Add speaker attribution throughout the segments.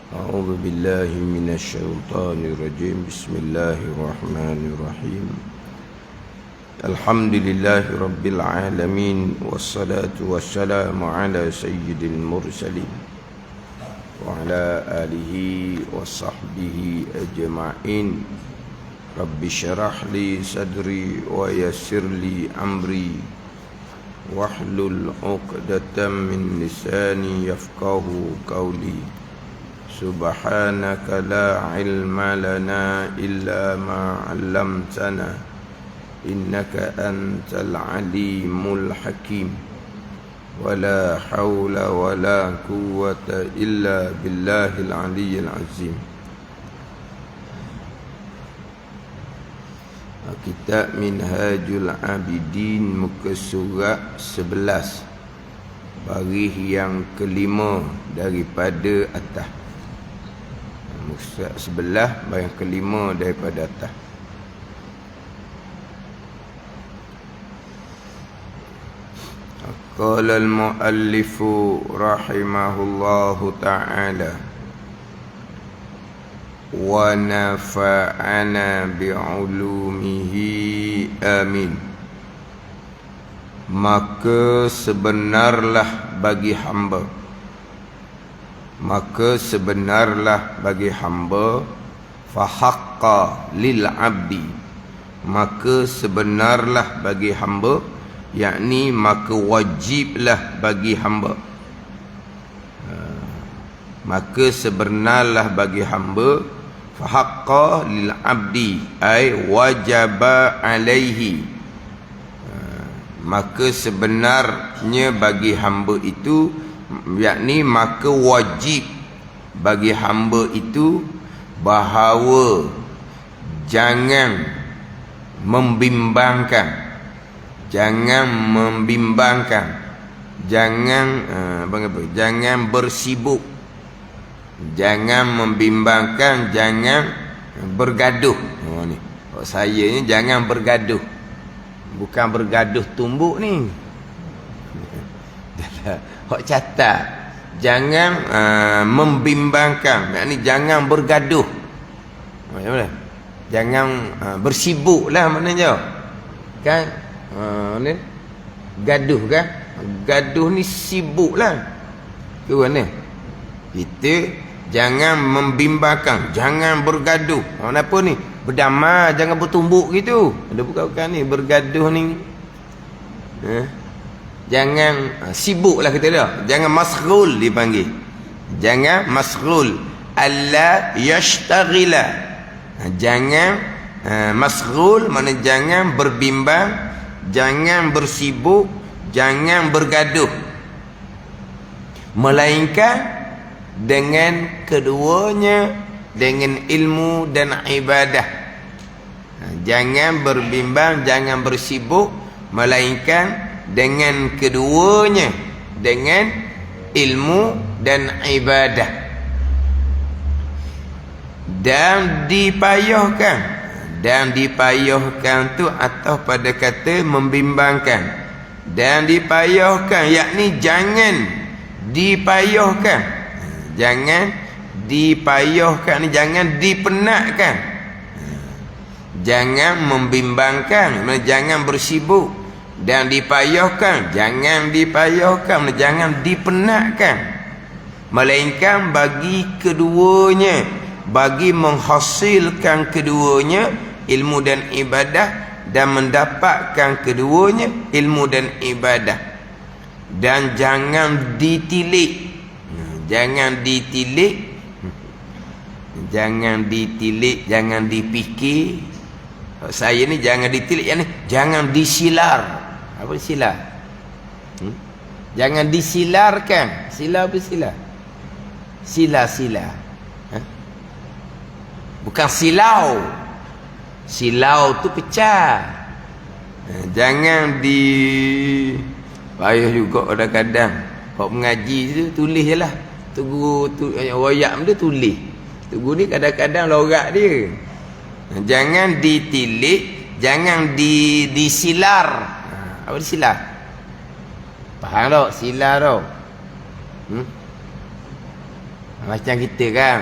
Speaker 1: أعوذ بالله من الشيطان الرجيم. بسم الله الرحمن الرحيم. الحمد لله رب العالمين، والصلاة والسلام على سيد المرسلين وعلى آله وصحبه أجمعين. رب اشرح لي صدري ويسر لي أمري واحلل عقدة من لساني يفقه قولي. سبحانك لا علم لنا إلا ما علمتنا إنك أنت العليم الحكيم. ولا حول ولا قوة إلا بالله العلي العظيم. Kitab Minhajul Abidin, muka surat 11, baris yang kelima daripada atas. Muka sebelah baris yang kelima daripada atas. Qala al-muallifu rahimahullahu ta'ala wa nafa'ana bi'ulumihi amin. Maka sebenarlah bagi hamba fahaqqa lil abdi, maka sebenarlah bagi hamba, yakni maka wajiblah bagi hamba, maka sebenarlah bagi hamba, fahaqqa lil abdi ay wajaba alaihi, maka sebenarnya bagi hamba itu, yakni maka wajib bagi hamba itu bahawa jangan membimbangkan, jangan bersibuk, jangan membimbangkan, jangan bergaduh. Ni saya ni jangan bergaduh, bukan bergaduh tumbuk ni. Hak catat, jangan membimbangkan, yakni jangan bergaduh. Jangan bersibuklah maknanya. Kan ni gaduh kan? Gaduh ni sibuklah. Tu kan ni. Kita jangan membimbangkan, jangan bergaduh. Kenapa ni? Berdamai, jangan bertumbuk gitu. Ada bukan ni bergaduh ni. Jangan sibuklah kita dah. Jangan masghul dipanggil. Jangan masghul. Alla yashtaghila. Jangan masghul makna jangan berbimbang, jangan bersibuk, jangan bergaduh. Melainkan dengan keduanya, dengan ilmu dan ibadah. Jangan berbimbang, jangan bersibuk, melainkan dengan keduanya, dengan ilmu dan ibadah. Dan dipayahkan tu atau pada kata membimbangkan. Dan dipayahkan, yakni jangan dipayahkan. Jangan dipayahkan, jangan dipenatkan. Jangan membimbangkan, jangan bersibuk. Dan dipayahkan, jangan dipayahkan, jangan dipenatkan, melainkan bagi keduanya, bagi menghasilkan keduanya, ilmu dan ibadah, dan mendapatkan keduanya, ilmu dan ibadah. Dan jangan ditilik, jangan ditilik, jangan ditilik, jangan dipikir. Saya ni jangan ditilik, yani jangan disilar. Apa silar? Jangan disilarkan. Silar apa silar? Sila. Bukan silau. Silau tu pecah. Jangan di payah juga kadang-kadang. Kau mengaji tu tulis je lah. Tunggu wayak dia tulis. Tunggu ni kadang-kadang lorak dia. Jangan ditilik, jangan disilar. Apa disilar? Faham tak? Silar tau. Macam kita kan,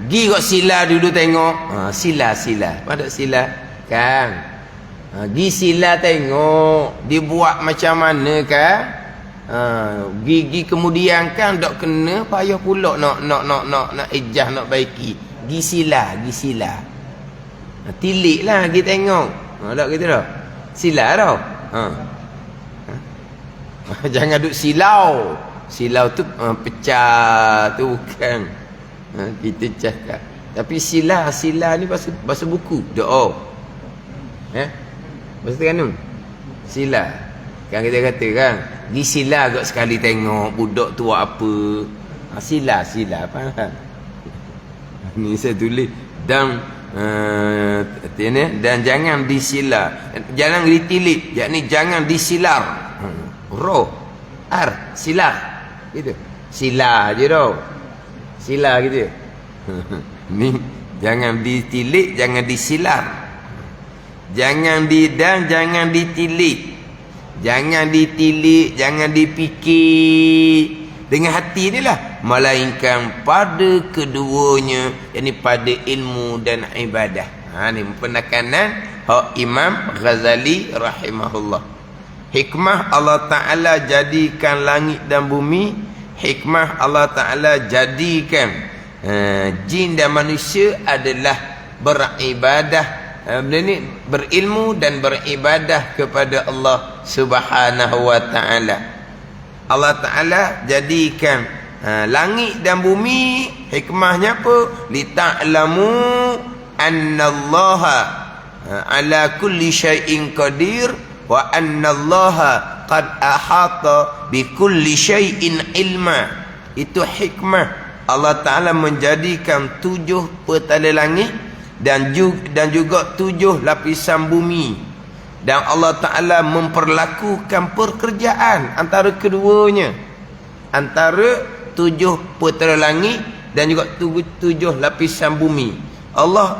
Speaker 1: gi kat sila dulu tengok. Sila pada sila kan. Gi sila tengok dibuat macam mana kan. Gi kemudian kan dok kena payah pula nak ejah nak baiki. Gi sila. Tiliklah gi tengok. Tak gitu dah. Sila dah. Jangan duk silau. Silau tu pecah tu bukan. Kita cakap. Tapi sila ni bahasa buku. Doa. Bahasa Terengganu. Sila. Kan kita kata kan, gi sila agak sekali tengok budak tu buat apa. Sila faham. Ni saya tulis dan jangan disila, jangan ditilik, yakni jangan disilar. Roh silar gitu. Sila je dah. Sila gitu. Ni jangan ditilik, jangan disilar. Jangan ditilik. Jangan ditilik, jangan dipikir dengan hati ni lah, melainkan pada keduanya, yakni pada ilmu dan ibadah. Ni penekanan hak Imam Ghazali rahimahullah. Hikmah Allah Ta'ala jadikan langit dan bumi, hikmah Allah Ta'ala jadikan jin dan manusia adalah beribadah, berilmu dan beribadah kepada Allah Subhanahu wa Ta'ala. Allah Ta'ala jadikan langit dan bumi, hikmahnya apa? Lita'lamu annallaha ala kulli syai'in qadir wa annallaha qad ahata bi kulli syai'in ilma. Itu hikmah Allah Ta'ala menjadikan 7 petala langit dan juga 7 lapisan bumi. Dan Allah Ta'ala memperlakukan pekerjaan antara keduanya, antara 7 petala langit dan juga 7 lapisan bumi. Allah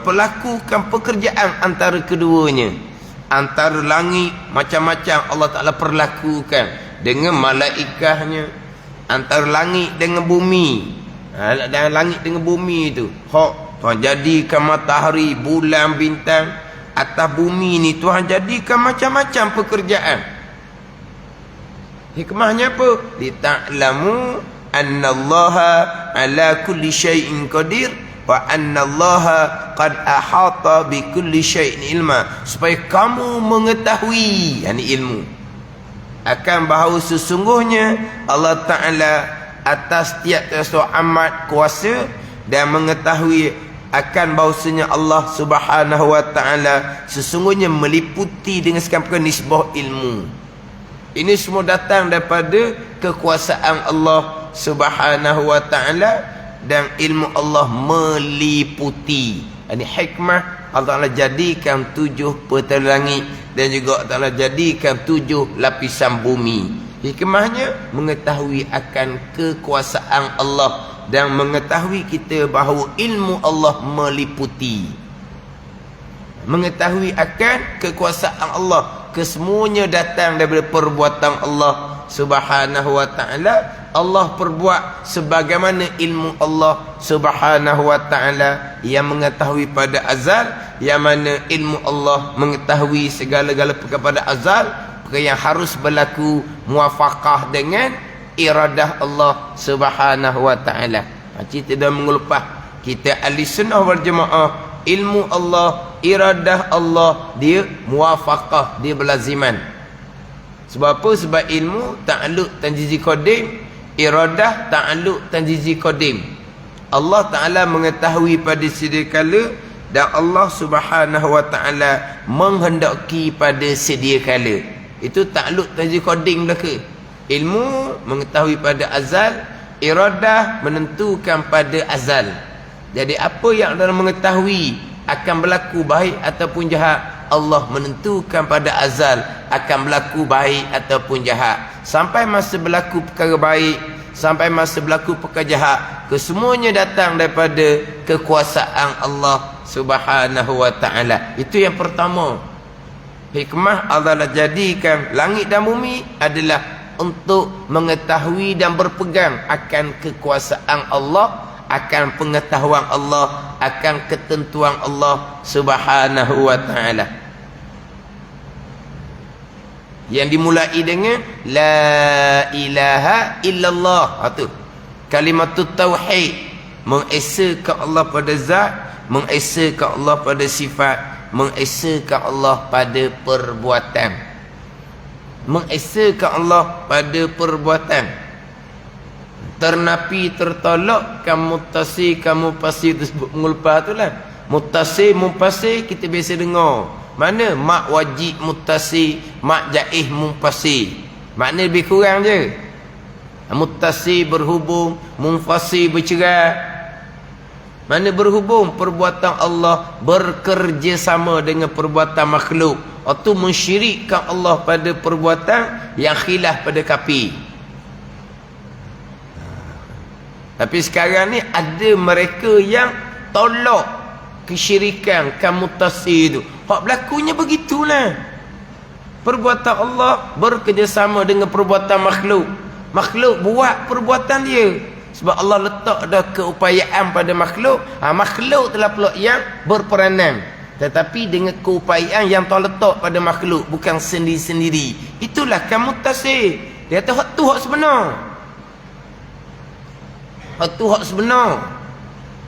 Speaker 1: perlakukan pekerjaan antara keduanya. Antara langit macam-macam Allah Ta'ala perlakukan dengan malaikahnya. Antara langit dengan bumi, dan langit dengan bumi itu Tuhan jadikan matahari, bulan, bintang. Atas bumi ni Tuhan jadikan macam-macam pekerjaan. Hikmahnya apa? Lita'lamu annallaha ala kulli syai'in qadir wa annallaha qad ahata bi kulli syai'in ilma. Supaya kamu mengetahui, yakni ilmu, akan bahawa sesungguhnya Allah Ta'ala atas tiap-tiap amat kuasa, dan mengetahui akan bahawasanya Allah Subhanahu wa Ta'ala sesungguhnya meliputi dengan sekampukan nisbah ilmu. Ini semua datang daripada kekuasaan Allah Subhanahu wa Ta'ala, dan ilmu Allah meliputi. Ini hikmah Allah Ta'ala jadikan 7 petala langit dan juga Allah Ta'ala jadikan 7 lapisan bumi. Hikmahnya mengetahui akan kekuasaan Allah dan mengetahui kita bahawa ilmu Allah meliputi. Mengetahui akan kekuasaan Allah, kesemuanya datang daripada perbuatan Allah Subhanahu wa Ta'ala. Allah perbuat sebagaimana ilmu Allah Subhanahu wa Ta'ala yang mengetahui pada azal, yang mana ilmu Allah mengetahui segala-gala perkara pada azal, perkara yang harus berlaku muafakah dengan iradah Allah Subhanahu wa Ta'ala. Kita dah mengelupah, kita ahli sunnah wal jamaah, ilmu Allah, iradah Allah, dia muafakah, dia berlaziman. Sebab apa? Sebab ilmu ta'alluq tanjizi qadim, iradah ta'alluq tanjizi qadim. Allah Ta'ala mengetahui pada sedia kala, dan Allah Subhanahu wa Ta'ala menghendaki pada sedia kala. Itu ta'alluq tanjizi qadim belaka. Ilmu mengetahui pada azal, iradah menentukan pada azal. Jadi apa yang anda mengetahui akan berlaku baik ataupun jahat, Allah menentukan pada azal akan berlaku baik ataupun jahat. Sampai masa berlaku perkara baik, sampai masa berlaku perkara jahat, kesemuanya datang daripada kekuasaan Allah Subhanahu wa Ta'ala. Itu yang pertama. Hikmah Allah jadikan langit dan bumi adalah untuk mengetahui dan berpegang akan kekuasaan Allah, akan pengetahuan Allah, akan ketentuan Allah Subhanahu wa taala. Yang dimulai dengan la ilaha illallah. Itu kalimatut tauhid, mengesakan Allah pada zat, mengesakan Allah pada sifat, mengesakan Allah pada perbuatan, mengesakan Allah pada perbuatan. Ternapi, tertolak, kamu tasi, kamu pasti, itu sebut mengulpah tu lah. Mutasi, mumpasi, kita biasa dengar. Mana mak wajib mutasi, mak jaih mumpasi. Makna lebih kurang je. Mutasi berhubung, mumpasi bercerai. Mana berhubung? Perbuatan Allah bekerjasama dengan perbuatan makhluk. Itu mensyirikkan Allah pada perbuatan yang khilaf pada kafir. Tapi sekarang ni ada mereka yang tolak kesyirikan kamutasi itu. Hak berlakunya begitulah. Perbuatan Allah bekerjasama dengan perbuatan makhluk. Makhluk buat perbuatan dia. Sebab Allah letak dah keupayaan pada makhluk. Makhluk telah pula yang berperanan. Tetapi dengan keupayaan yang terletak pada makhluk, bukan sendiri-sendiri. Itulah kamutasi. Dia kata hak tu hak sebenar. Hak tu hak sebenar.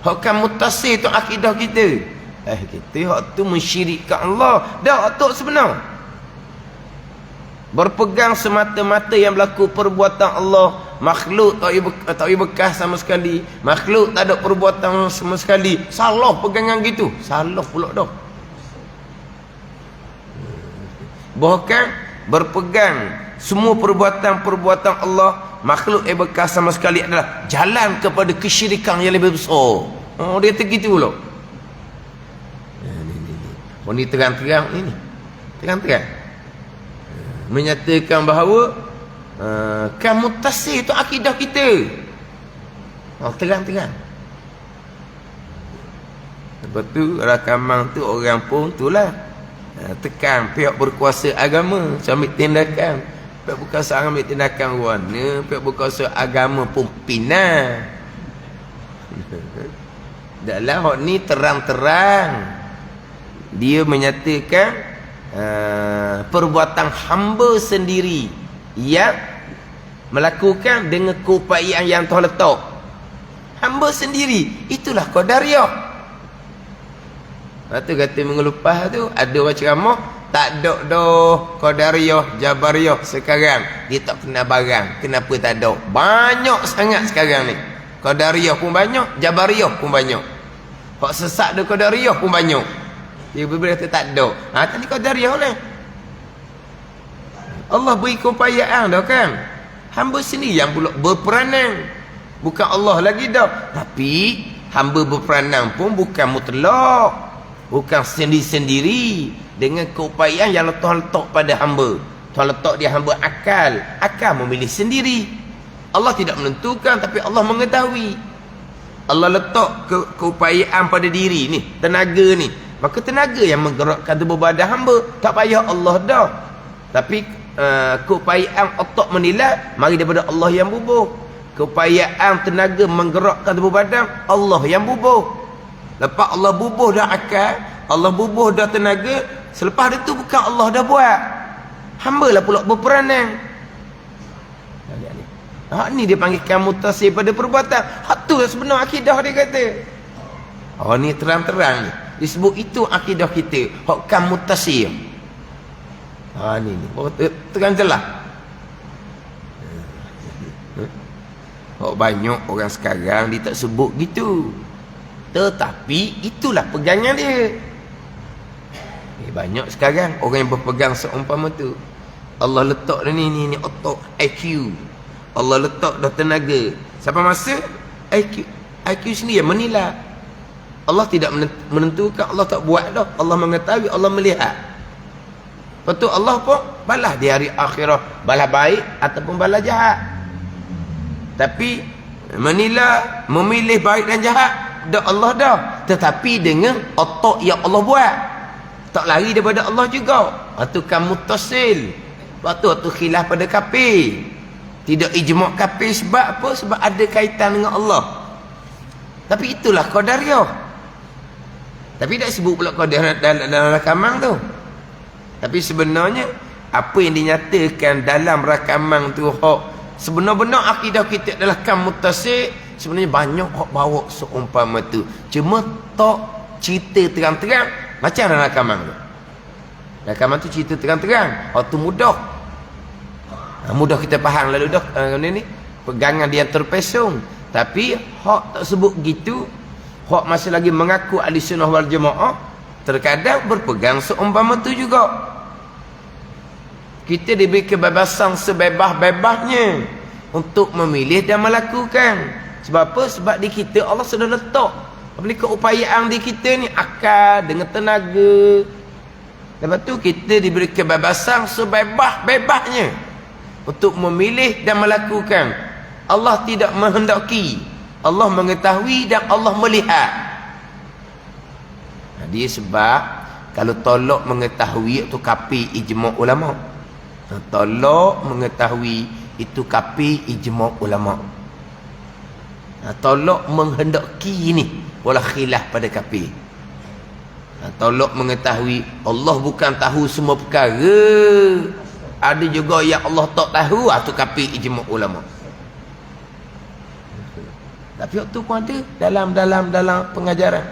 Speaker 1: Hak kamutasi tu akidah kita. Kita hak tu mensyirikkan Allah. Dah hak tu sebenar. Berpegang semata-mata yang berlaku perbuatan Allah. Makhluk tak ada bekas sama sekali. Makhluk tak ada perbuatan sama sekali. Salah pegangan gitu. Salah pula dah. Bahkan berpegang semua perbuatan-perbuatan Allah, makhluk bekas sama sekali adalah jalan kepada kesyirikan yang lebih besar. Dia tergitu pula. Ini terang-terang ini. Terang-terang menyatakan bahawa kamutasi itu akidah kita. Terang-terang. Lepas tu rakaman tu orang pun itulah tekan pihak berkuasa agama ambil tindakan. Pihak berkuasa agama ambil tindakan warna, pihak berkuasa agama pun pinang. Dalam hak ni terang-terang dia menyatakan perbuatan hamba sendiri yang melakukan dengan keupayaan yang terletak. Hamba sendiri, itulah qadariyah. Lepas tu kata mengelupah tu, ada orang ceramah, tak ada dah qadariyah, jabariyah sekarang. Dia tak kena barang. Kenapa tak ada? Banyak sangat sekarang ni. Qadariyah pun banyak, jabariyah pun banyak. Hak sesat dia qadariyah pun banyak. Dia berbeza tak ada. Tadi qadariyah oleh Allah beri keupayaan dah kan. Hamba sendiri yang pula berperanan. Bukan Allah lagi dah. Tapi hamba berperanan pun bukan mutlak. Bukan sendiri-sendiri. Dengan keupayaan yang letak pada hamba. Tuhan letak dia hamba akal. Akal memilih sendiri. Allah tidak menentukan, tapi Allah mengetahui. Allah letak keupayaan pada diri ni, tenaga ni. Maka tenaga yang menggerakkan tubuh badan hamba. Tak payah Allah dah. Tapi keupayaan otak menilai, mari daripada Allah yang bubuh. Keupayaan tenaga menggerakkan tubuh badan, Allah yang bubuh. Lepas Allah bubuh dah akal, Allah bubuh dah tenaga, selepas itu bukan Allah dah buat. Hamba lah pula berperanan. Hak ni dia panggil kamutasi pada perbuatan. Hak tu yang sebenar akidah dia kata. Ni terang-terang ni. Disebut itu akidah kita. Hak kamutasi. Ni terang jelas. Hak banyak orang sekarang dia tak sebut gitu. Tetapi itulah pegangan dia. Banyak sekarang orang yang berpegang seumpama tu. Allah letak dah ni otak IQ. Allah letak dah tenaga. Sampai masa IQ sendiri yang menilai. Allah tidak menentukan, Allah tak buat dah. Allah mengetahui, Allah melihat. Lepas tu Allah pun balas di hari akhirah, balas baik ataupun balas jahat. Tapi menilai, memilih baik dan jahat dah Allah dah. Tetapi dengan otak yang Allah buat. Tak lari daripada Allah juga. Itu kan mutasil. Lepas tu khilaf pada kafir. Tidak ijma' kafir sebab apa? Sebab ada kaitan dengan Allah. Tapi itulah qadariyah. Tapi tak sebut pula qadar dalam rakaman tu. Tapi sebenarnya apa yang dinyatakan dalam rakaman tu hak sebenar-benar akidah kita adalah kam muttasil, sebenarnya banyak hak bawa seumpama tu. Cuma tak cerita terang-terang macam dalam rakaman tu. Rakaman tu cerita terang-terang. Hak tu mudah. Mudah kita faham lalu dah ni pegangan dia terpesong. Tapi hak tak sebut gitu, hak masih lagi mengaku ahli sunnah wal jamaah, terkadang berpegang seumpama tu juga. Kita diberi kebebasan sebebas-bebasnya untuk memilih dan melakukan. Sebab apa? Sebab di kita Allah sudah letak apabila keupayaan di kita ni akal dengan tenaga. Lepas tu kita diberi kebebasan sebebas-bebasnya untuk memilih dan melakukan. Allah tidak menghendaki, Allah mengetahui dan Allah melihat. Dia sebab kalau tolak mengetahui itu kafir ijma' ulama. Tolak mengetahui itu kafir ijma' ulama. Tolak menghendaki ni wala khilaf pada kafir. Tolak mengetahui Allah bukan tahu semua perkara. Ada juga yang Allah tak tahu, itu kafir ijma' ulama. Tapi waktu pun ada dalam pengajaran.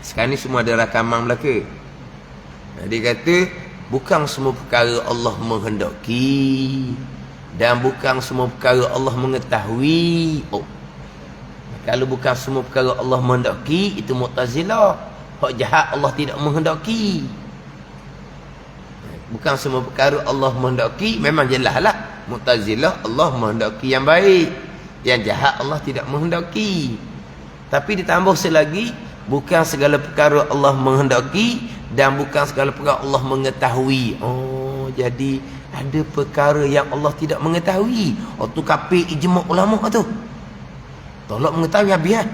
Speaker 1: Sekarang ni semua ada rakaman belaka. Dia kata bukan semua perkara Allah menghendaki dan bukan semua perkara Allah mengetahui. Kalau bukan semua perkara Allah menghendaki, itu Mu'tazilah. Hak jahat Allah tidak menghendaki. Bukan semua perkara Allah menghendaki, memang jelaslah Mu'tazilah Allah menghendaki yang baik. Yang jahat Allah tidak menghendaki. Tapi ditambah selagi, bukan segala perkara Allah menghendaki dan bukan segala perkara Allah mengetahui. Jadi ada perkara yang Allah tidak mengetahui. Tu kafir ijma' ulama tu. Tolak mengetahui habis.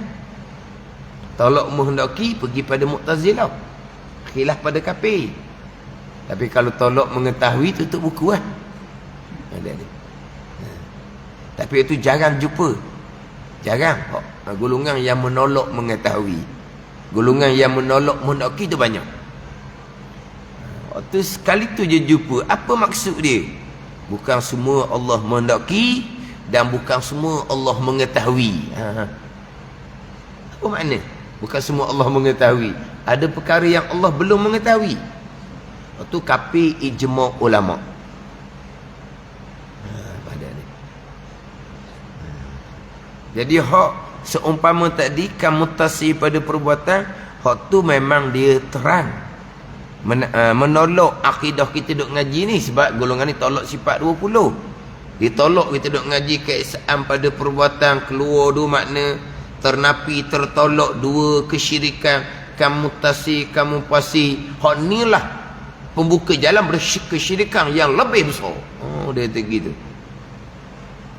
Speaker 1: Tolak menghendaki pergi pada Mu'tazilah. Khilaf pada kafir. Tapi kalau tolak mengetahui, tutup buku ada. Tapi itu jarang jumpa. Jarang. Golongan yang menolak mengetahui. Golongan yang menolak menghendaki itu banyak. Waktu sekali tu je jumpa. Apa maksud dia? Bukan semua Allah menghendaki dan bukan semua Allah mengetahui. Apa makna? Bukan semua Allah mengetahui. Ada perkara yang Allah belum mengetahui. Itu kafir ijma' ulama. Jadi hak seumpama tadi kan muttasi pada perbuatan, hak tu memang dia terang menolak akidah kita duk ngaji ni. Sebab golongan ni tolak sifat 20. Ditolak kita duk ngaji keesaan pada perbuatan, keluar dua makna, ternapi tertolak dua kesyirikan, kan muttasi kan mupasi. Hak ni lah pembuka jalan kesyirikan yang lebih besar. Dia kata gitu.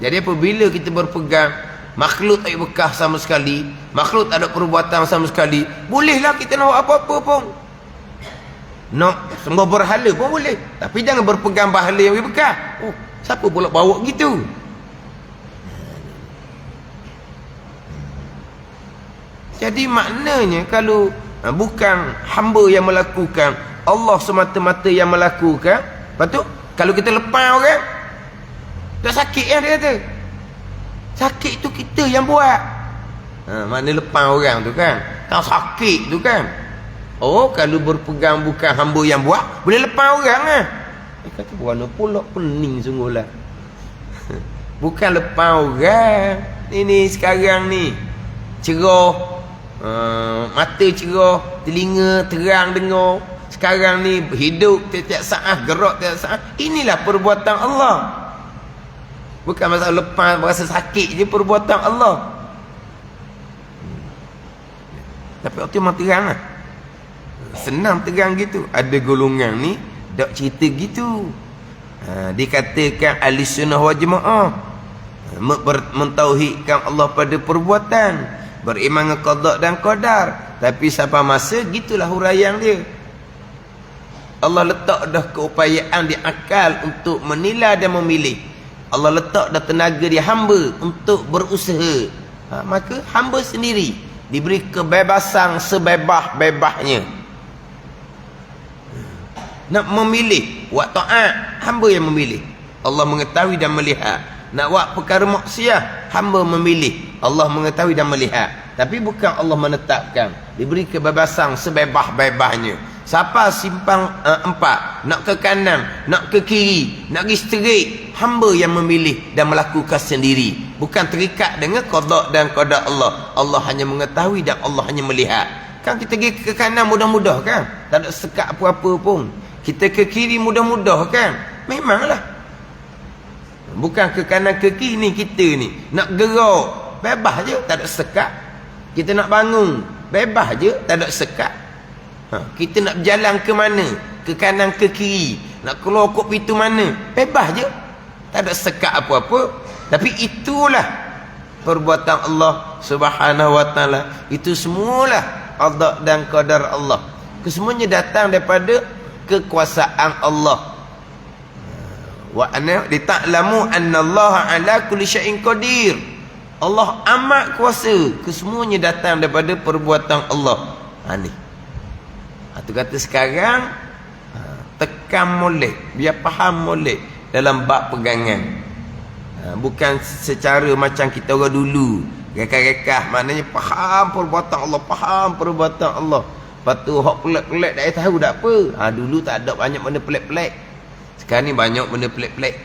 Speaker 1: Jadi apabila kita berpegang makhluk tak bekah sama sekali, makhluk tak ada perbuatan sama sekali, bolehlah kita nak buat apa-apa pun. Nak sembah berhala pun boleh, tapi jangan berpegang berhala yang bekah. Siapa pula bawa gitu? Jadi maknanya kalau bukan hamba yang melakukan, Allah semata-mata yang melakukan. Lepas tu kalau kita lepas orang, tak sakit dia kata. Sakit tu kita yang buat. Mana lepas orang tu kan. Kan sakit tu kan. Kalau berpegang bukan hamba yang buat, boleh lepas orang lah. Dia kata berana pula pening sungguh lah. Bukan lepas orang. Ini sekarang ni cerah, mata cerah, telinga terang dengar. Sekarang ni hidup tiap-tiap saat, gerak tiap saat. Inilah perbuatan Allah. Bukan masalah lepas berasa sakit je perbuatan Allah. Tapi waktu memang terang lah. Senang terang gitu. Ada golongan ni tak cerita gitu. Dikatakan ahli sunnah wal jamaah, mentauhidkan Allah pada perbuatan, beriman dengan qada dan qadar. Tapi sampai masa gitulah huraian dia. Allah letak dah keupayaan di akal untuk menilai dan memilih. Allah letak dah tenaga dia hamba untuk berusaha. Maka hamba sendiri diberi kebebasan sebebas-bebasnya. Nak memilih buat taat, hamba yang memilih. Allah mengetahui dan melihat. Nak buat perkara maksiat, hamba memilih. Allah mengetahui dan melihat. Tapi bukan Allah menetapkan. Diberi kebebasan sebebas-bebasnya. Siapa simpang 4, nak ke kanan, nak ke kiri, nak pergi straight, hamba yang memilih dan melakukan sendiri. Bukan terikat dengan qada dan qada Allah. Allah hanya mengetahui dan Allah hanya melihat. Kan kita pergi ke kanan mudah-mudah kan? Tak ada sekat apa-apa pun. Kita ke kiri mudah-mudah kan? Memanglah. Bukan ke kanan ke kiri ni kita ni. Nak gerak, bebas je, tak ada sekat. Kita nak bangun, bebas je, tak ada sekat. Kita nak berjalan ke mana? Ke kanan ke kiri. Nak keluar kot pintu mana? Bebas je. Tak ada sekat apa-apa. Tapi itulah perbuatan Allah Subhanahu wa ta'ala. Itu semualah qada dan qadar Allah. Kesemuanya datang daripada kekuasaan Allah. Wa anna lita'lamu annallaha ala kulli syai'in qadir. Allah amat kuasa. Kesemuanya datang daripada perbuatan Allah. Ni. Tu kata sekarang tekan molek, biar faham molek dalam bab pegangan. Bukan secara macam kita orang dulu rekah-rekah, maknanya faham perbuatan Allah, faham perbuatan Allah. Lepas tu hak pelik-pelik tak tahu tak apa. Dulu tak ada banyak benda pelik-pelik. Sekarang ni banyak benda pelik-pelik.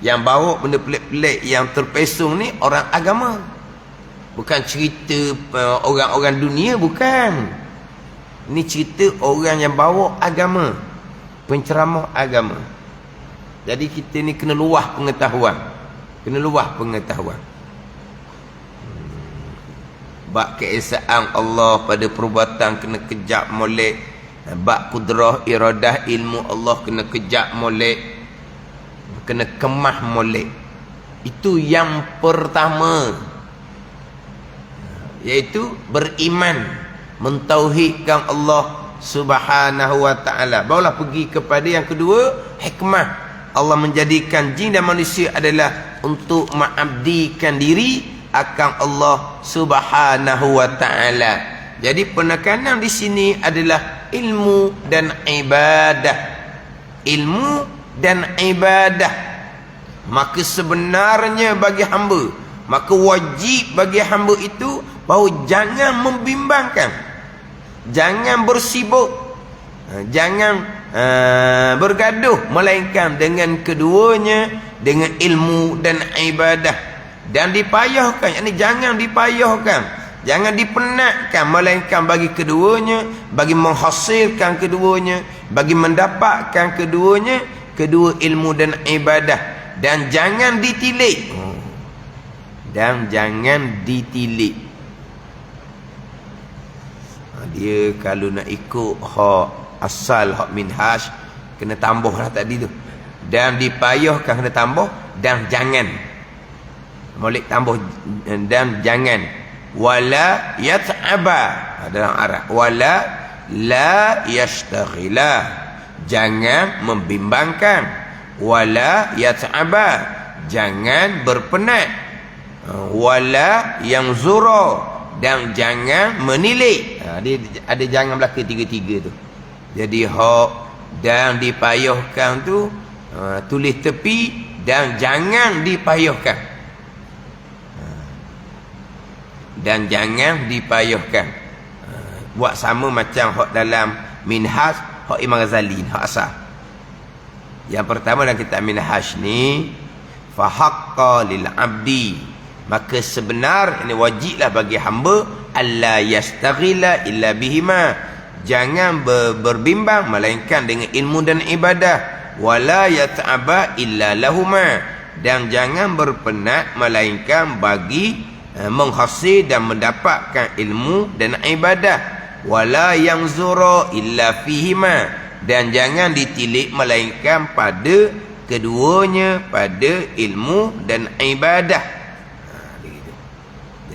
Speaker 1: Yang bawa benda pelik-pelik yang terpesong ni orang agama. Bukan cerita orang-orang dunia, bukan. Ini cerita orang yang bawa agama, penceramah agama. Jadi kita ni kena luah pengetahuan. Kena luah pengetahuan. Bab keesaan Allah pada perbuatan kena kejap molek. Bab kudrah, iradah, ilmu Allah kena kejap molek. Kena kemah molek. Itu yang pertama. Iaitu beriman, mentauhidkan Allah Subhanahu wa ta'ala. Barulah pergi kepada yang kedua, hikmah. Allah menjadikan jin dan manusia adalah untuk mengabdikan diri akan Allah Subhanahu wa ta'ala. Jadi penekanan di sini adalah ilmu dan ibadah. Ilmu dan ibadah. Maka sebenarnya bagi hamba, maka wajib bagi hamba itu bahawa jangan membimbangkan, jangan bersibuk, jangan bergaduh, melainkan dengan keduanya, dengan ilmu dan ibadah. Dan dipayahkan, yakni jangan dipayahkan, jangan dipenatkan, melainkan bagi keduanya, bagi menghasilkan keduanya, bagi mendapatkan keduanya, kedua ilmu dan ibadah. Dan jangan ditilik. Dan jangan ditilik. Dia kalau nak ikut hak asal, hak minhaj, kena tambahlah tadi tu. Dan dipayahkan kena tambah. Dan jangan. Molek tambah dan jangan. Wala yat'aba. Dalam Arab. Wala la yashtaghilah. Jangan membimbangkan. Wala yat'aba. Jangan berpenat. Wala yang zura. Dan jangan menilik. Dia ada jangan belaka tiga-tiga tu. Jadi hak dan dipayahkan tu tulis tepi, dan jangan dipayahkan. Dan jangan dipayahkan. Buat sama macam hak dalam minhaj, hak Imam Ghazali, hak asal. Yang pertama dalam kitab minhaj ni, fa haqqa lil abdi, maka sebenar ini wajiblah bagi hamba alla yastaghila illa bihima, jangan berbimbang melainkan dengan ilmu dan ibadah. Wala yata'aba illa lahuma, dan jangan berpenat melainkan bagi menghasil dan mendapatkan ilmu dan ibadah. Wala yanzura illa fihima, dan jangan ditilik melainkan pada keduanya, pada ilmu dan ibadah.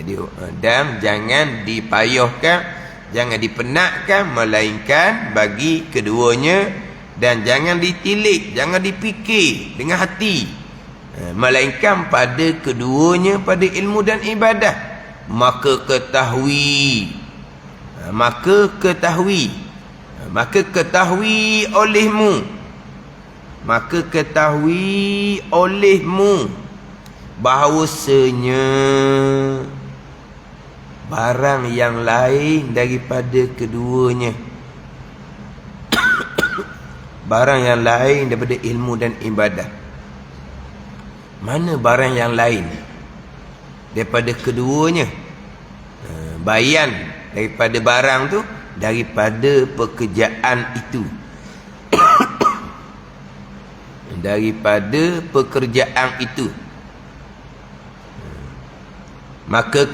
Speaker 1: Jadi dan jangan dipayahkan, jangan dipenatkan, melainkan bagi keduanya. Dan jangan ditilik, jangan dipikir dengan hati. melainkan pada keduanya, pada ilmu dan ibadah. Maka ketahui olehmu bahawasanya barang yang lain daripada keduanya, barang yang lain daripada ilmu dan ibadah. Mana barang yang lain daripada keduanya? Bayan daripada barang tu, daripada pekerjaan itu. Daripada pekerjaan itu. Maka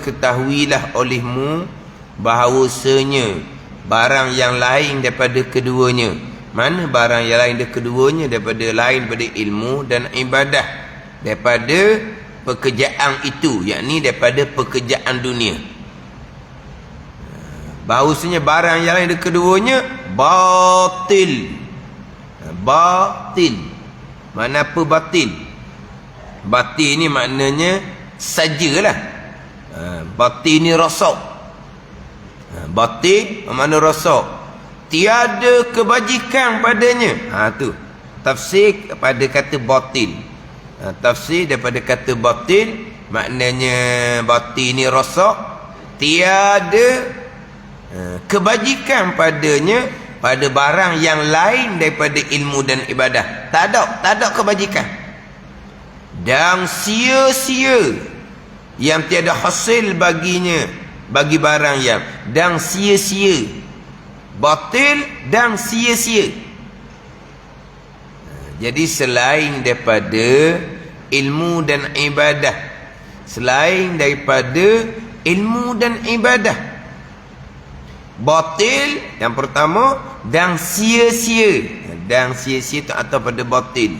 Speaker 1: ketahuilah olehmu bahawasanya barang yang lain daripada keduanya. Mana barang yang lain daripada keduanya? Daripada ilmu dan ibadah, daripada pekerjaan itu, yakni daripada pekerjaan dunia. Bahawasanya barang yang lain daripada keduanya batil. Mana apa batil? Batil ni maknanya sajalah. Batil ni rosak. Batil mana rosak? Tiada kebajikan padanya. Tu tafsir pada kata batil. Tafsir daripada kata batil, maknanya batil ni rosak, tiada kebajikan padanya, pada barang yang lain daripada ilmu dan ibadah. Tak ada kebajikan. Dan sia-sia, yang tiada hasil baginya, bagi barang yang, dan sia-sia, batil dan sia-sia. Jadi selain daripada ilmu dan ibadah, selain daripada ilmu dan ibadah, batil yang pertama, dan sia-sia. Dan sia-sia tu atau pada batil.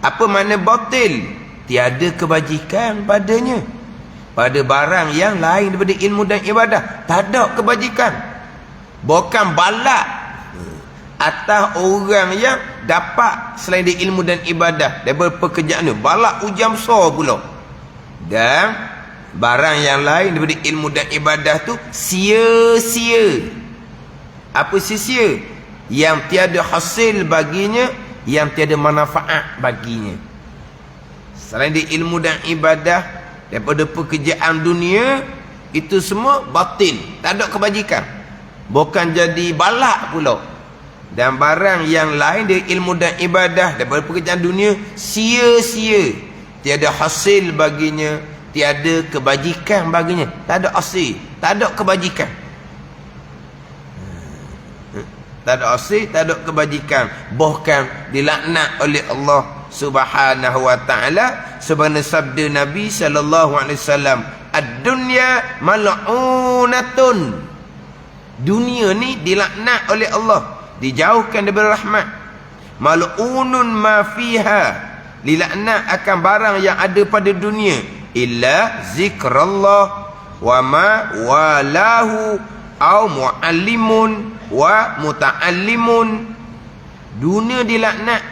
Speaker 1: Apa makna batil? Tiada kebajikan padanya, pada barang yang lain daripada ilmu dan ibadah. Tak ada kebajikan. Bukan balak atas orang yang dapat selain dari ilmu dan ibadah, daripada pekerjaan tu, balak ujian besar pula. Dan barang yang lain daripada ilmu dan ibadah tu sia-sia. Apa sia-sia? Yang tiada hasil baginya, yang tiada manfaat baginya. Selain dari ilmu dan ibadah, daripada pekerjaan dunia, itu semua batil, tak ada kebajikan. Bukan jadi balak pula. Dan barang yang lain dari ilmu dan ibadah, daripada pekerjaan dunia, sia-sia, tiada hasil baginya, tiada kebajikan baginya. Tak ada hasil, tak ada kebajikan. Tak ada hasil, tak ada kebajikan. Bahkan dilaknat oleh Allah Subhanahu wa ta'ala, sebagaimana sabda Nabi sallallahu alaihi wasallam, ad-dunya mal'unatun. Dunia ni dilaknat oleh Allah, dijauhkan daripada rahmat. Mal'unun ma fiha, dilaknat akan barang yang ada pada dunia, illa zikrallah wa ma walahu au muallimun wa muta'allimun. Dunia dilaknat,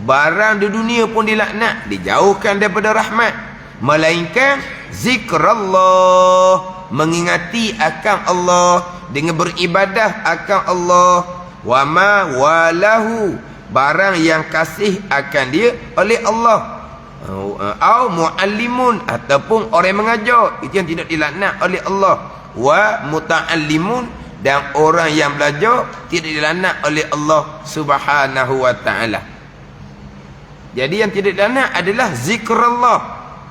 Speaker 1: barang di dunia pun dilaknat, dijauhkan daripada rahmat, melainkan zikrallah, mengingati akan Allah, dengan beribadah akan Allah, wa ma walahu, barang yang kasih akan dia oleh Allah, au muallimun, ataupun orang mengajar, itu yang tidak dilaknat oleh Allah, wa muta'allimun, dan orang yang belajar tidak dilaknat oleh Allah Subhanahu wa ta'ala. Jadi yang tidak dilaknat adalah zikrullah,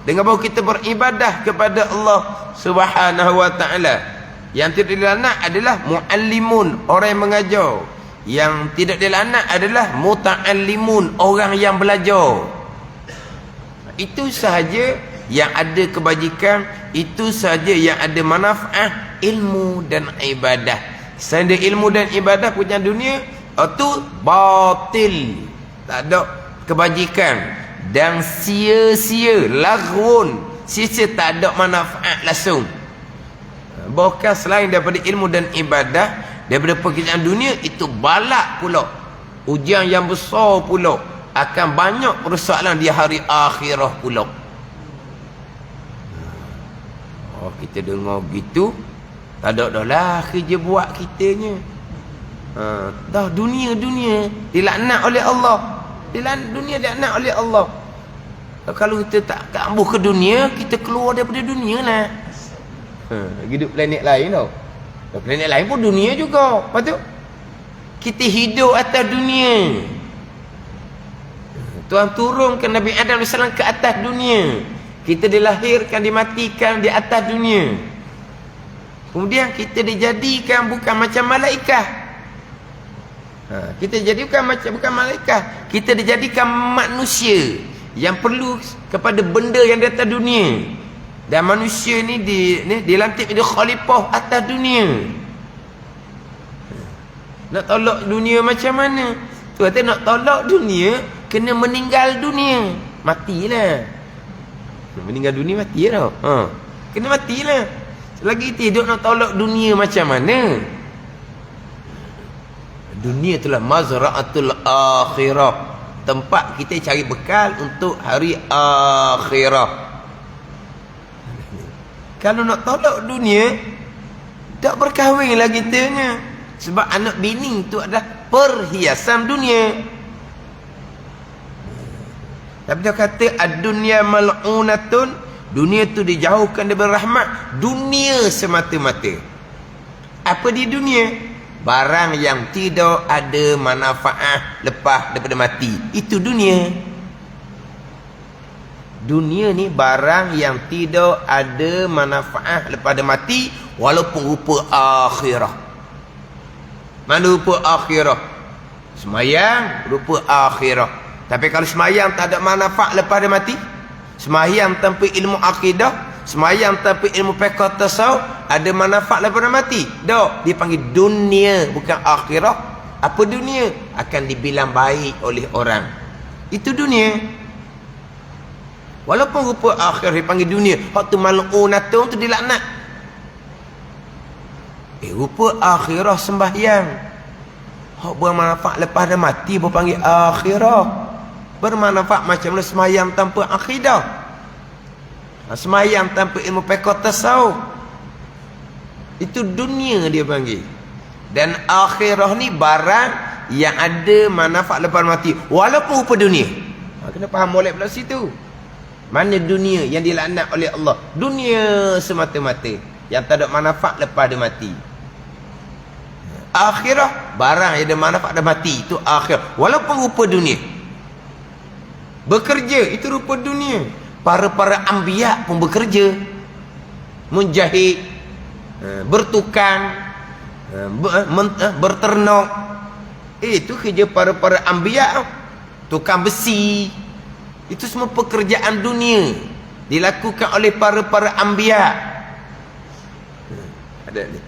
Speaker 1: dengan bahawa kita beribadah kepada Allah Subhanahu wa ta'ala. Yang tidak dilaknat adalah muallimun, orang yang mengajar. Yang tidak dilaknat adalah muta'allimun, orang yang belajar. Itu sahaja yang ada kebajikan, itu sahaja yang ada manfaat, ilmu dan ibadah. Selain dari ilmu dan ibadah punya dunia, itu batil, tak ada kebajikan, dan sia-sia, laghun, sia-sia, tak ada manfaat langsung. Bahkan selain daripada ilmu dan ibadah, daripada pekerjaan dunia, itu balak pula, ujian yang besar pula, akan banyak persoalan di hari akhirah pula. Oh, kita dengar gitu, tak ada dah lah kerja buat kitanya. Dah dunia dilaknat oleh Allah. Dunia dilaknat oleh Allah. Kalau kita tak kambuh ke dunia, kita keluar daripada dunia lah. Hidup planet lain tau. Planet lain pun dunia juga. Lepas tu kita hidup atas dunia. Tuhan turunkan Nabi Adam AS ke atas dunia. Kita dilahirkan, dimatikan di atas dunia. Kemudian kita dijadikan bukan macam malaikat. Kita jadi bukan malaikat. Kita dijadikan manusia yang perlu kepada benda yang di atas dunia. Dan manusia ni dilantik menjadi khalifah atas dunia. Nak tolak dunia macam mana? Tu kata nak tolak dunia, kena meninggal dunia. Matilah. Meninggal dunia mati tau. Kena matilah. Selagi hidup nak tolak dunia macam mana? Dunia itulah mazra'atul akhirah. Tempat kita cari bekal untuk hari akhirah. Kalau nak tolak dunia, tak berkahwin lagi kitanya. Sebab anak bini itu adalah perhiasan dunia. Tapi dia kata ad-dunya mal'unatun, dunia tu dijauhkan daripada rahmat. Dunia semata-mata. Apa di dunia? Barang yang tidak ada manfaat lepas daripada mati. Itu dunia. Dunia ni barang yang tidak ada manfaat lepas dia mati, walaupun rupa akhirah. Mana rupa akhirah? Semayang rupa akhirah. Tapi kalau semayang tak ada manfaat lepas dia mati, semayang tanpa ilmu akidah, semayang tanpa ilmu fiqh tasawuf, ada manfaat lepas dia mati? Tak. Dia panggil dunia, bukan akhirah. Apa dunia? Akan dibilang baik oleh orang. Itu dunia. Walaupun rupa akhir dipanggil dunia, hak tu mal'unatun tu dilaknat. Rupa akhirah sembahyang, hak bermanfaat lepas dah mati berpanggil akhirah. Bermanfaat macam mana sembahyang tanpa akidah, sembahyang tanpa ilmu fiqh tasawuf. Itu dunia dia panggil. Dan akhirah ni barang yang ada manfaat lepas mati, walaupun rupa dunia. Kena faham molek pula situ. Mana dunia yang dilaknat oleh Allah? Dunia semata-mata yang tak ada manfaat lepas dia mati. Akhirah barang yang ada manfaat dah mati, itu akhir. Walaupun rupa dunia. Bekerja itu rupa dunia. Para anbiya pun bekerja. Menjahit, bertukang, berternak. Itu kerja para anbiya. Tukang besi. Itu semua pekerjaan dunia dilakukan oleh para anbiya. Ada ni.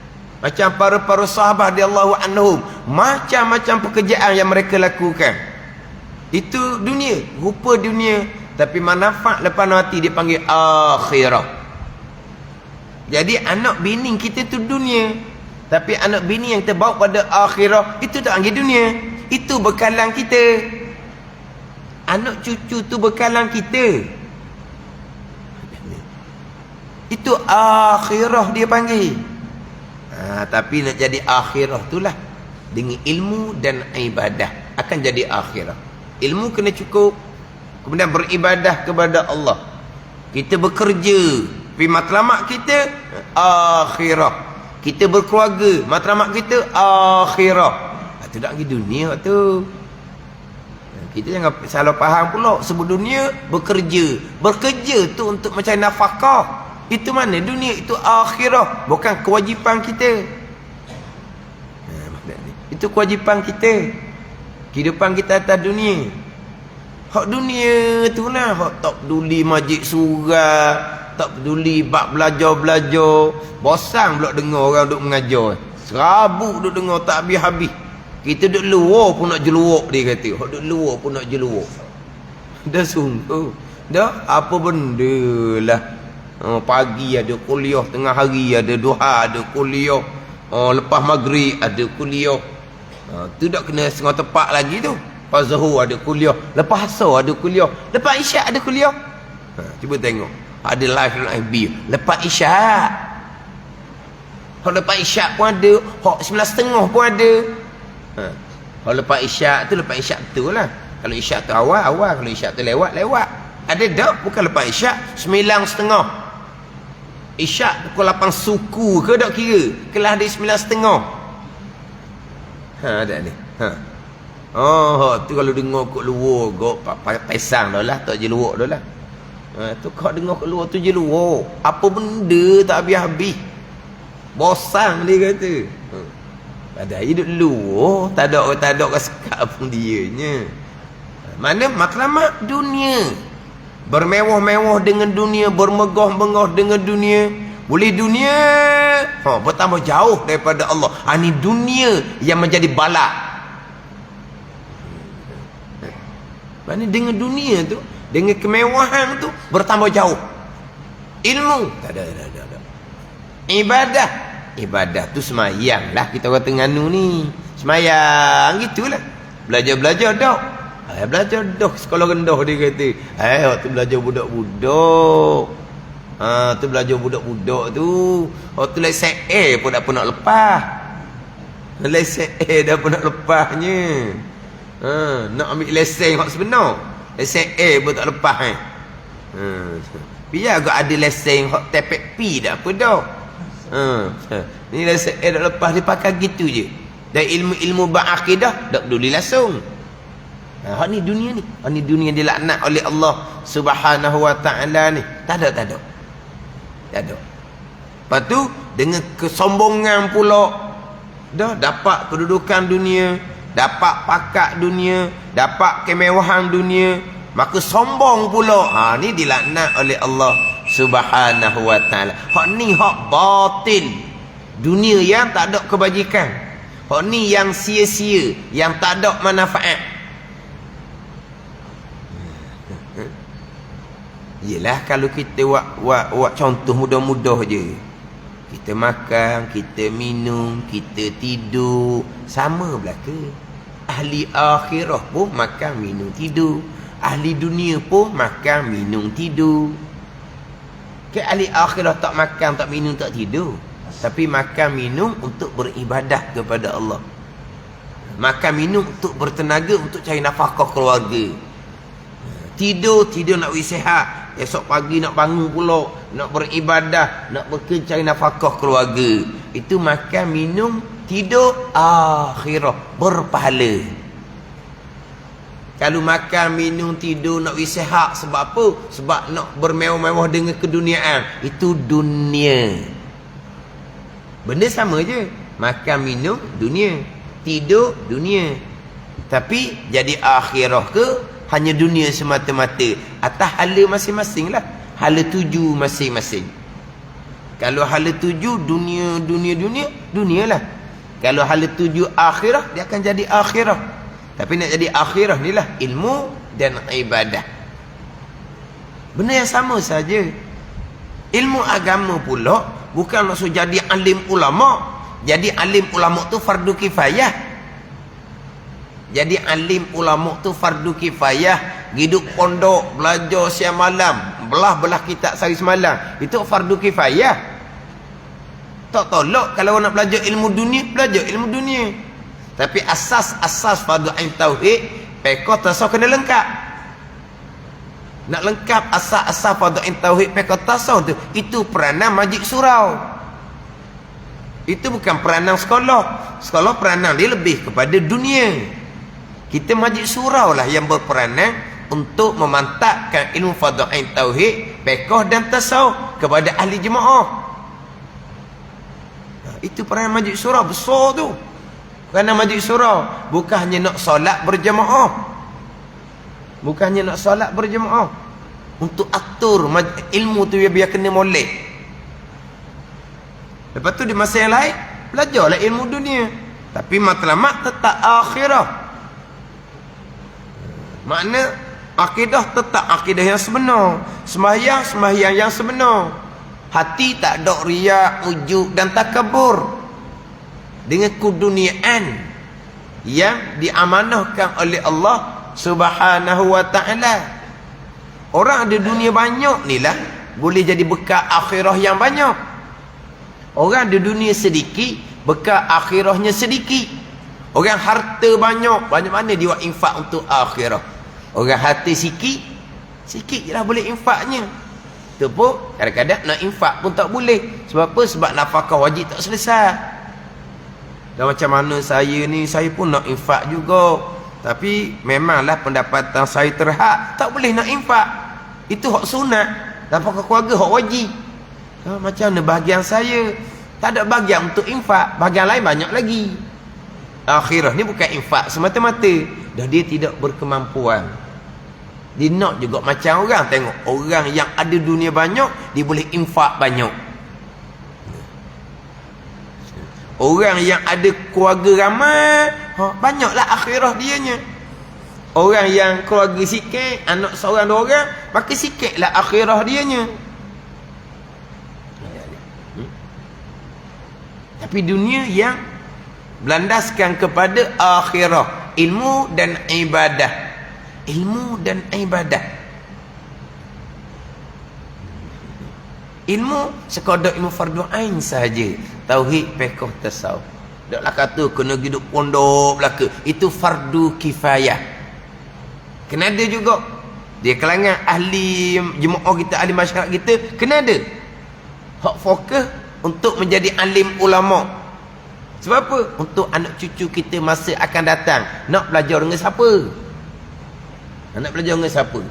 Speaker 1: Macam para sahabat radhiyallahu anhum, macam-macam pekerjaan yang mereka lakukan. Itu dunia, rupa dunia, tapi manfaat lepas mati dipanggil akhirah. Jadi anak bini kita tu dunia, tapi anak bini yang terbawa pada akhirah itu tak panggil dunia. Itu bekalan kita. Anak cucu tu bekalan kita. Itu akhirah dia panggil. Tapi nak jadi akhirah itulah dengan ilmu dan ibadah akan jadi akhirah. Ilmu kena cukup, kemudian beribadah kepada Allah. Kita bekerja, tapi matlamat kita akhirah. Kita berkeluarga, matlamat kita akhirah. Itu tak lagi dunia tu. Kita jangan salah faham pula. Sebut dunia, bekerja. Bekerja tu untuk mencari nafkah. Itu mana? Dunia itu akhirah. Bukan kewajipan kita. Itu kewajipan kita. Kehidupan kita atas dunia. Hak dunia tu lah. Hak tak peduli majlis surah, tak peduli bab belajar-belajar. Bosan pula dengar orang duk mengajar. Serabut duk dengar tak habis-habis. Kita duduk luar pun nak jeluak, dia kata. Duduk luar pun nak jeluak. Dah sungguh. Dah apa benda lah. Pagi ada kuliah, tengah hari ada duha, ada kuliah. Lepas maghrib ada kuliah. Tu tak kena setengah tepat lagi tu. Lepas Zuhur ada kuliah, lepas Asar ada kuliah, lepas Isyak ada kuliah. Cuba tengok. Ada live FB lepas Isyak. Kalau lepas Isyak pun ada, hak 9.30 pun ada. Kalau lepas Isyak tu, lepas Isyak betul lah. Kalau Isyak tu awal, kalau Isyak tu lewat. Ada tak? Bukan lepas Isyak 9.30. Isyak pukul 8 suku ke tak kira? Kelas dia 9.30. Ada ni. Tu kalau dengar kat luar, pesang dah lah, tak je luar dah lah. Tu kau dengar kat luar tu je luar. Apa benda tak habis-habis. Bosan dia kata. Ada hidup luar, tak ada sekat pun dianya. Mana matlamat dunia. Bermewah-mewah dengan dunia, bermegah-megah dengan dunia. Boleh dunia bertambah jauh daripada Allah. Ini dunia yang menjadi balak. Mana dengan dunia tu, dengan kemewahan tu bertambah jauh. Ilmu tak ada. Ibadah tu semayang lah. Kita kata nganu ni semayang gitulah. Belajar dah. Belajar dah. Sekolah rendah dia kata. Tu belajar budak-budak. Tu belajar budak-budak tu. Tu lesen pun tak pernah lepas. Lesen dah pernah lepasnya. Nak ambil lesen hak sebenar. Lesen pun tak lepas biar agak ada lesen hak tepek P tak apa dah. Ni lesen dah lepas dia pakai gitu je. Dan ilmu ba'akidah tak peduli langsung. Hak ni dunia ni. Hak ni dunia dilaknat oleh Allah Subhanahu wa taala ni. Tak ada. Lepas tu dengan kesombongan pula dah dapat kedudukan dunia, dapat pakat dunia, dapat kemewahan dunia, maka sombong pula. Ni dilaknat oleh Allah Subhanahu wa taala. Hak ni hak batil. Dunia yang tak ada kebajikan. Hak ni yang sia-sia, yang tak ada manfaat. Yelah kalau kita buat contoh mudah-mudah je. Kita makan, kita minum, kita tidur, sama belaka. Ahli akhirah pun makan, minum, tidur. Ahli dunia pun makan, minum, tidur. Ke ahli akhirah tak makan, tak minum, tak tidur. Tapi makan, minum untuk beribadah kepada Allah. Makan, minum untuk bertenaga, untuk cari nafkah keluarga. Tidur nak sihat. Esok pagi nak bangun pula, nak beribadah, nak bekerja cari nafkah keluarga. Itu makan, minum, tidur, akhirah, berpahala. Kalau makan, minum, tidur, nak sihat sebab apa? Sebab nak bermewah-mewah dengan keduniaan. Itu dunia. Benda sama je. Makan, minum, dunia. Tidur, dunia. Tapi jadi akhirah ke? Hanya dunia semata-mata. Atas hala masing-masing lah. Hala tuju masing-masing. Kalau hala tuju dunia lah. Kalau hala tuju akhirah, dia akan jadi akhirah. Tapi nak jadi akhirah ni lah ilmu dan ibadah. Benda yang sama saja. Ilmu agama pula bukan maksud jadi alim ulama. Jadi alim ulama tu fardu kifayah. Jadi alim ulama tu fardu kifayah. Hidup pondok, belajar siang malam, belah kitab sehari semalam, itu fardu kifayah. Tak tolak kalau nak belajar ilmu dunia, belajar ilmu dunia. Tapi asas fardu ain tauhid, pekah tasawuf kena lengkap. Nak lengkap asas fardu ain tauhid, pekah tasawuf tu, itu peranan majlis surau. Itu bukan peranan sekolah. Sekolah peranan dia lebih kepada dunia. Kita majlis surau lah yang berperanan untuk memantapkan ilmu fardu ain tauhid, fiqh dan tasawuf kepada ahli jemaah. Itu peranan majlis surau besar tu. Kerana majlis surau bukan hanya nak solat berjemaah. Bukan hanya nak solat berjemaah. Untuk atur ilmu tu biar kena molek. Lepas tu di masa yang lain belajarlah ilmu dunia. Tapi matlamat tetap akhirah. Makna akidah tetap akidah yang sebenar. Sembahyang yang sebenar. Hati tak ada riak, ujub dan takabur. Dengan keduniaan. yang diamanahkan oleh Allah Subhanahu wa ta'ala. Orang ada dunia banyak ni lah boleh jadi bekal akhirah yang banyak. Orang ada dunia sedikit, bekal akhirahnya sedikit. Orang harta banyak, banyak mana dia buat infak untuk akhirah. Orang harta sikit, sikit je lah boleh infaknya. Tu pun kadang-kadang nak infak pun tak boleh. Sebab apa? Sebab nafkah wajib tak selesai. Dan macam mana saya ni, saya pun nak infak juga, tapi memanglah pendapatan saya terhad, tak boleh nak infak. Itu hak sunat. Nafkah keluarga hak wajib. Macam mana bahagian saya? Tak ada bahagian untuk infak, bahagian lain banyak lagi. Akhirah ni bukan infak semata-mata, dah dia tidak berkemampuan. Dia nak juga macam orang. Tengok orang yang ada dunia banyak, dia boleh infak banyak. Orang yang ada keluarga ramai, banyaklah akhirah dianya. Orang yang keluarga sikit, anak seorang dua orang, maka sikitlah akhirah dianya. Tapi dunia yang berlandaskan kepada akhirah, ilmu dan ibadah. Ilmu dan ibadah. Ilmu sekadar ilmu fardu ain sahaja. Tauhid, fiqh, tasawuf. Taklah kata kena hidup pondok belaka. Itu fardu kifayah. Kena ada juga. Dia kalangan ahli jemaah kita, ahli masyarakat kita, kena ada. Hak fokus untuk menjadi alim ulama. Sebab apa? Untuk anak cucu kita masa akan datang. Nak belajar dengan siapa? Nak belajar dengan siapa?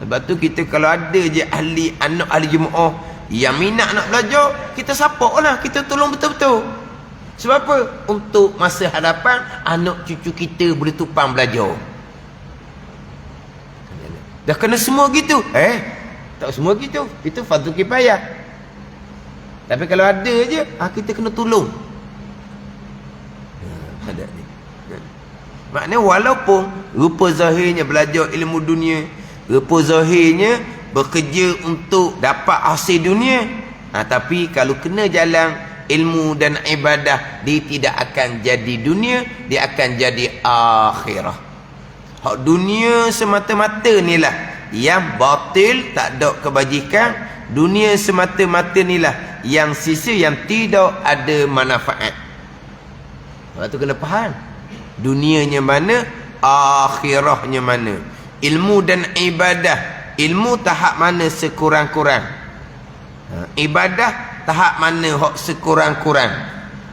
Speaker 1: Sebab tu kita kalau ada je ahli, anak ahli jemaah yang minat nak belajar, kita support lah, kita tolong betul-betul. Sebab apa? Untuk masa hadapan anak cucu kita boleh tupang belajar. Dah kena semua gitu? Tak semua gitu. Itu fardu kifayah. Tapi kalau ada je, kita kena tolong. Ada ni. Maknanya walaupun rupa zahirnya belajar ilmu dunia, rupa zahirnya bekerja untuk dapat hasil dunia, tapi kalau kena jalan ilmu dan ibadah, dia tidak akan jadi dunia, dia akan jadi akhirah. Hak dunia semata-mata ni lah yang batil, tak ada kebajikan. Dunia semata-mata ni lah yang sisa, yang tidak ada manfaat. Sebab tu kena faham dunianya mana, akhirahnya mana. Ilmu dan ibadah, ilmu tahap mana sekurang-kurang, ibadah tahap mana hak sekurang-kurang.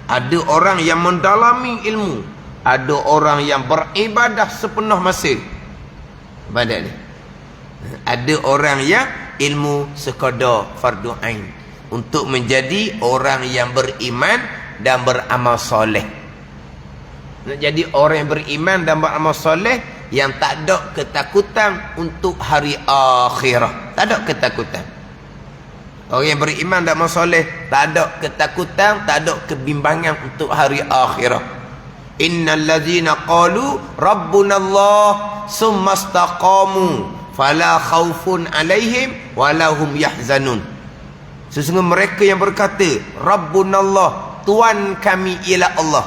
Speaker 1: Ada orang yang mendalami ilmu, ada orang yang beribadah sepenuh masa. Ibadat ni. Ada orang yang ilmu sekadar fardu ain, untuk menjadi orang yang beriman dan beramal soleh. Nak jadi orang yang beriman dan beramal soleh, yang tak ada ketakutan untuk hari akhirah. Tak ada ketakutan. Orang yang beriman dan beramal soleh, tak ada ketakutan, tak ada kebimbangan untuk hari akhirah. Innal ladzina qalu rabbunallah summa istaqamu fala khaufun alaihim walahum yahzanun. Sesungguhnya mereka yang berkata rabbunallah, Tuhan kami ialah Allah,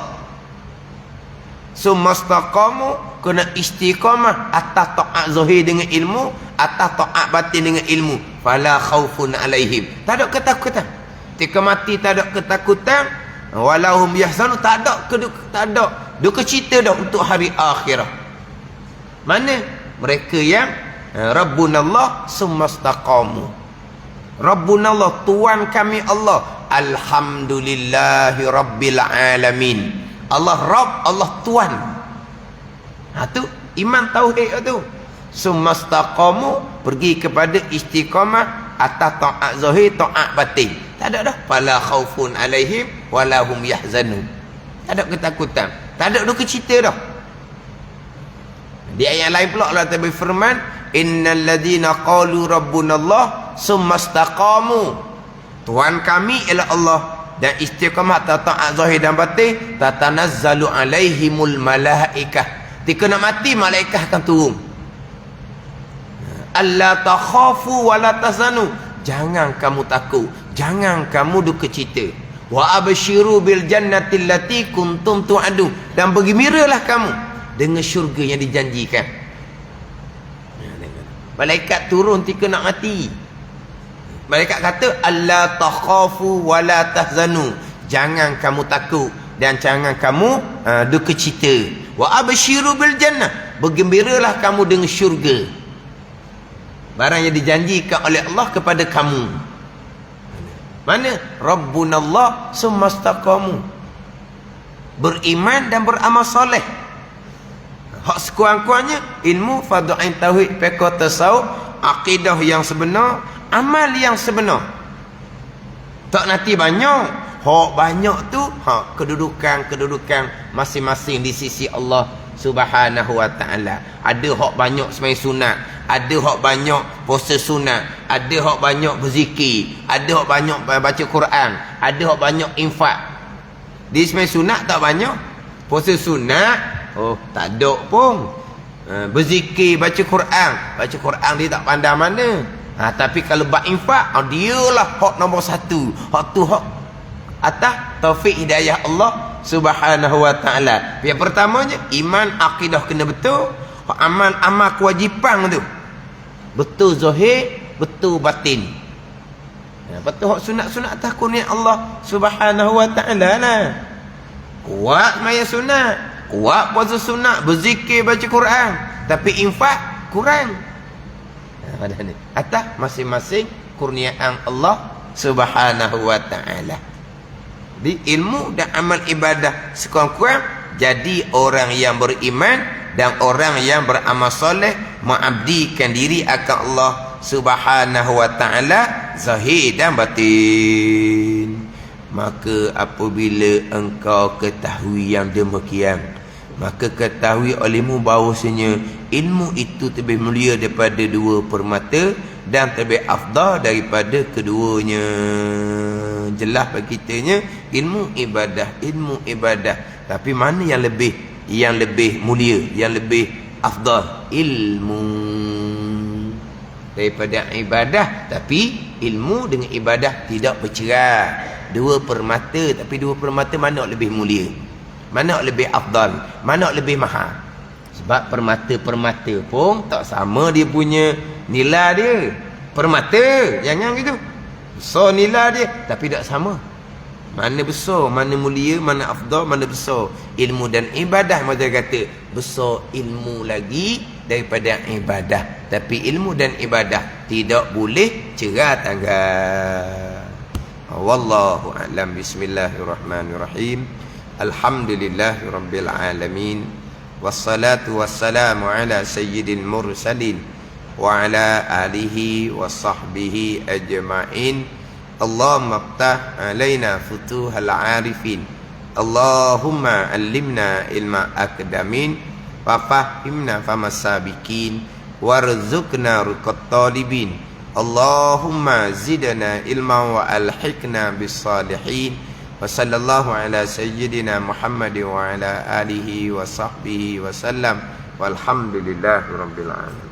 Speaker 1: sumastaqamu, kena istiqamah atas taat zahir dengan ilmu, atas taat batin dengan ilmu, fala khaufun alaihim, tak ada ketakutan. Ketika mati tak ada ketakutan, walahum yahzanun, tak ada duka cita dah untuk hari akhirah. Mana mereka yang rabbunallah sumastaqamu, rabbunallah, Tuhan kami Allah, alhamdulillahi rabbil alamin. Allah Rabb, Allah Tuhan. Tu iman tauhid tu. Sumastaqamu, pergi kepada istiqamah atas taat zahir, taat batin. Tak ada dah fala khaufun alaihim walahum yahzanun. Tak ada ketakutan, tak ada duka cita dah. Di ayat lain pula Allah Ta'ala berfirman, innal ladzina qalu rabbunallah sumastaqamu, Tuhan kami ialah Allah, dan istiqamah taat zahir dan batin, tatanazzalu alaihimul malaikah, ketika nak mati malaikat akan turun. Alla takhafu wa la tahzanu, jangan kamu takut, jangan kamu duka cita. Wa abshiru bil jannati allati kuntum tu'adun. Dan bergembiralah kamu dengan syurga yang dijanjikan. Malaikat turun ketika nak mati. Malaikat kata, alla takhafu wa la tahzanu. Jangan kamu takut dan jangan kamu duka cita. Wa abshiru bil jannah. Bergembiralah kamu dengan syurga. Barang yang dijanjikan oleh Allah kepada kamu. Mana? Rabbunallah summastaqamu. Beriman dan beramal soleh. Hak sekurang-kurangnya ilmu fardhu-ain tauhid, fiqh, tasawuf, akidah yang sebenar, amal yang sebenar. Tak nanti banyak. Hak banyak tu kedudukan masing-masing di sisi Allah Subhanahu wa taala. Ada hak banyak sembahyang sunat, ada hak banyak puasa sunat, ada hak banyak berzikir, ada hak banyak baca Quran, ada hak banyak infak. Di sembahyang sunat tak banyak, puasa sunat tak ada pun. Berzikir, baca Quran dia tak pandai mana. Tapi kalau bab infak, dialah hak nombor satu. Hak tu hak atas taufik hidayah Allah Subhanahu wa taala. Yang pertamanya iman, akidah kena betul. Amal kewajipan tu betul zahir, betul batin. Betul hak sunat-sunat atas kurnia Allah Subhanahu wa taala lah. Kuat maya sunat, kuat puasa sunat, berzikir, baca Quran, tapi infak kurang. Atas masing-masing kurniaan Allah Subhanahu wa taala. Di ilmu dan amal ibadah sekurang-kurang jadi orang yang beriman dan orang yang beramal soleh, mengabdikan diri akan Allah Subhanahu wa taala zahir dan batin. Maka apabila engkau ketahui yang demikian, maka ketahui olehmu bahawasanya ilmu itu lebih mulia daripada dua permata dan lebih afdal daripada keduanya. Jelas bagi kitanya ilmu ibadah. Tapi mana yang lebih mulia, yang lebih afdal? Ilmu daripada ibadah. Tapi ilmu dengan ibadah tidak bercerai. Dua permata, tapi dua permata mana lebih mulia, mana lebih afdal, mana lebih mahal? Sebab permata-permata pun tak sama dia punya nilai dia. Permata jangan gitu, besar nilai dia tapi tak sama. Mana besar, mana mulia, mana afdal, mana besar. Ilmu dan ibadah, macam kata besar ilmu lagi daripada ibadah. Tapi ilmu dan ibadah tidak boleh cerai tanggal. Wallahu a'lam. Bismillahirrahmanirrahim. Alhamdulillahirabbil alamin. Wassalatu wassalamu ala sayyidil mursalin wa ala alihi wa sahbihi ajma'in. Allahumma ftah alaina futuhal arifin. Allahumma allimna ilma akdamin wa fahimna famas sabiqin warzuqna ruqat talibin. Allahumma zidna ilma wa alhiqna bis salihin. Wa sallallahu ala sayyidina Muhammad wa ala alihi wa sahbihi wa sallam. Walhamdulillahi rabbil alamin.